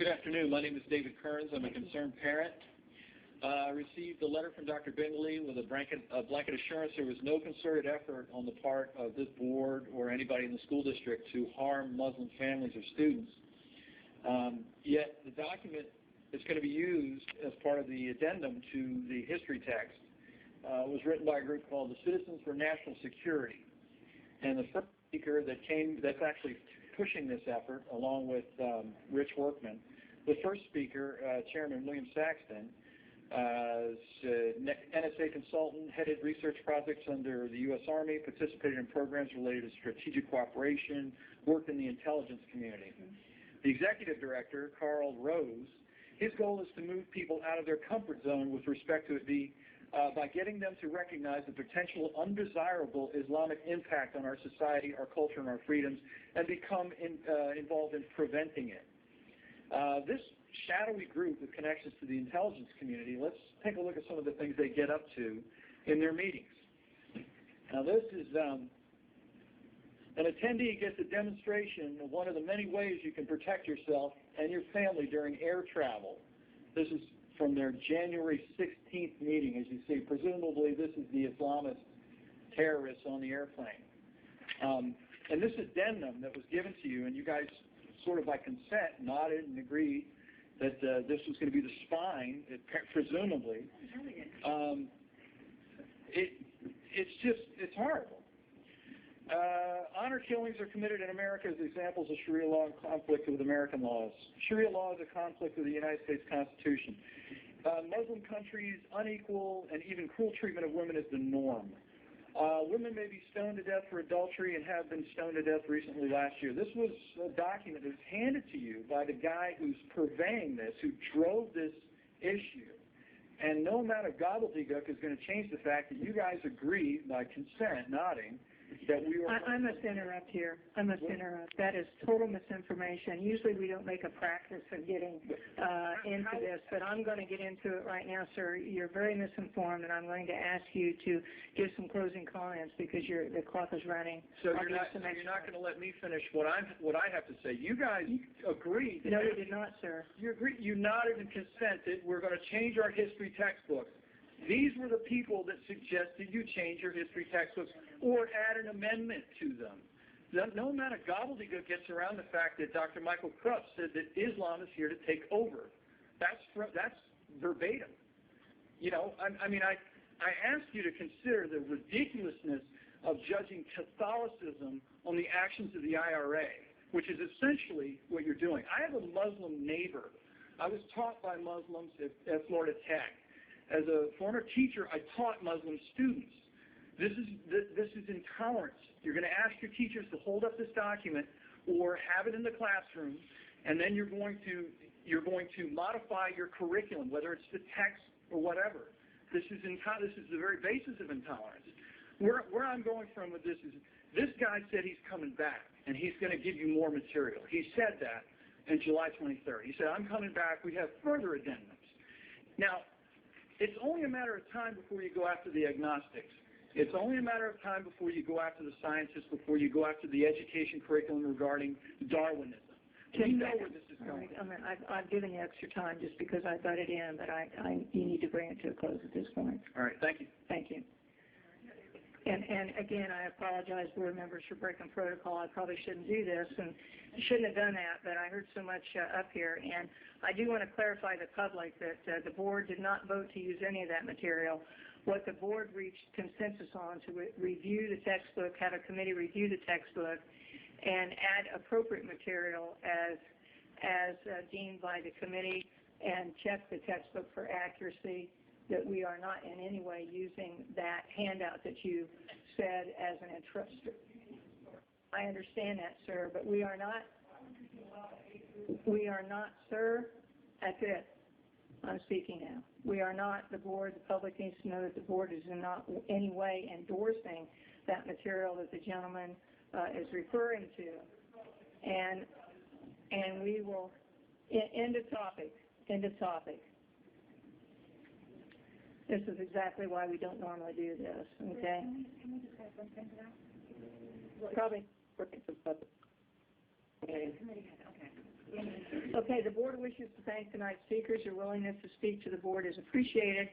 Good afternoon. My name is David Kearns. I'm a concerned parent. I received a letter from Dr. Bingley with a blanket assurance there was no concerted effort on the part of this board or anybody in the school district to harm Muslim families or students. Yet the document that's going to be used as part of the addendum to the history text was written by a group called the Citizens for National Security. And the first speaker that's actually pushing this effort, along with Rich Workman, the first speaker, Chairman William Saxton, NSA consultant, headed research projects under the U.S. Army, participated in programs related to strategic cooperation, worked in the intelligence community. The executive director, Carl Rose, his goal is to move people out of their comfort zone with respect to it by getting them to recognize the potential undesirable Islamic impact on our society, our culture, and our freedoms, and become involved in preventing it. This shadowy group with connections to the intelligence community, let's take a look at some of the things they get up to in their meetings. Now this is an attendee gets a demonstration of one of the many ways you can protect yourself and your family during air travel. This is from their January 16th meeting. As you see, presumably this is the Islamist terrorists on the airplane. And this addendum that was given to you, and you guys sort of by consent nodded and agreed that this was going to be the spine, presumably. It's horrible. Honor killings are committed in America as examples of Sharia law in conflict with American laws. Sharia law is a conflict with the United States Constitution. Muslim countries, unequal and even cruel treatment of women is the norm. Women may be stoned to death for adultery and have been stoned to death recently last year. This was a document that was handed to you by the guy who's purveying this, who drove this issue. And no amount of gobbledygook is going to change the fact that you guys agreed by consent, nodding, that we were... I must interrupt here. I must interrupt. That is total misinformation. Usually we don't make a practice of getting into this, but I'm going to get into it right now, sir. You're very misinformed, and I'm going to ask you to give some closing comments because the clock is running. So you're not going to let me finish what I have to say. You guys agreed. No, you did not, sir. You agreed. You nodded and consented. We're going to change our history textbooks. These were the people that suggested you change your history textbooks or add an amendment to them. No amount of gobbledygook gets around the fact that Dr. Michael Krupp said that Islam is here to take over. That's verbatim. You know, I ask you to consider the ridiculousness of judging Catholicism on the actions of the IRA, which is essentially what you're doing. I have a Muslim neighbor. I was taught by Muslims at Florida Tech. As a former teacher, I taught Muslim students. This is intolerance. You're going to ask your teachers to hold up this document or have it in the classroom, and then you're going to modify your curriculum, whether it's the text or whatever. This is the very basis of intolerance. Where I'm going from with this is, this guy said he's coming back and he's going to give you more material. He said that on July 23rd. He said, I'm coming back. We have further addendums. Now, it's only a matter of time before you go after the agnostics. It's only a matter of time before you go after the scientists, before you go after the education curriculum regarding Darwinism. We know where this is going. Right. I've given you extra time just because I butted in, but you need to bring it to a close at this point. All right. Thank you. Thank you. And again, I apologize, board members, for breaking protocol. I probably shouldn't do this and shouldn't have done that, but I heard so much up here. And I do want to clarify to the public that the board did not vote to use any of that material. What the board reached consensus on to review the textbook, have a committee review the textbook, and add appropriate material as deemed by the committee, and check the textbook for accuracy, that we are not in any way using that handout that you said as an interest. I understand that, sir, but we are not, sir, that's it. I'm speaking now. We are not the board. The public needs to know that the board is in not any way endorsing that material that the gentleman is referring to. And we will, end of topic. This is exactly why we don't normally do this, okay? Can we just have one thing to that? Probably. Okay. Okay, the board wishes to thank tonight's speakers. Your willingness to speak to the board is appreciated.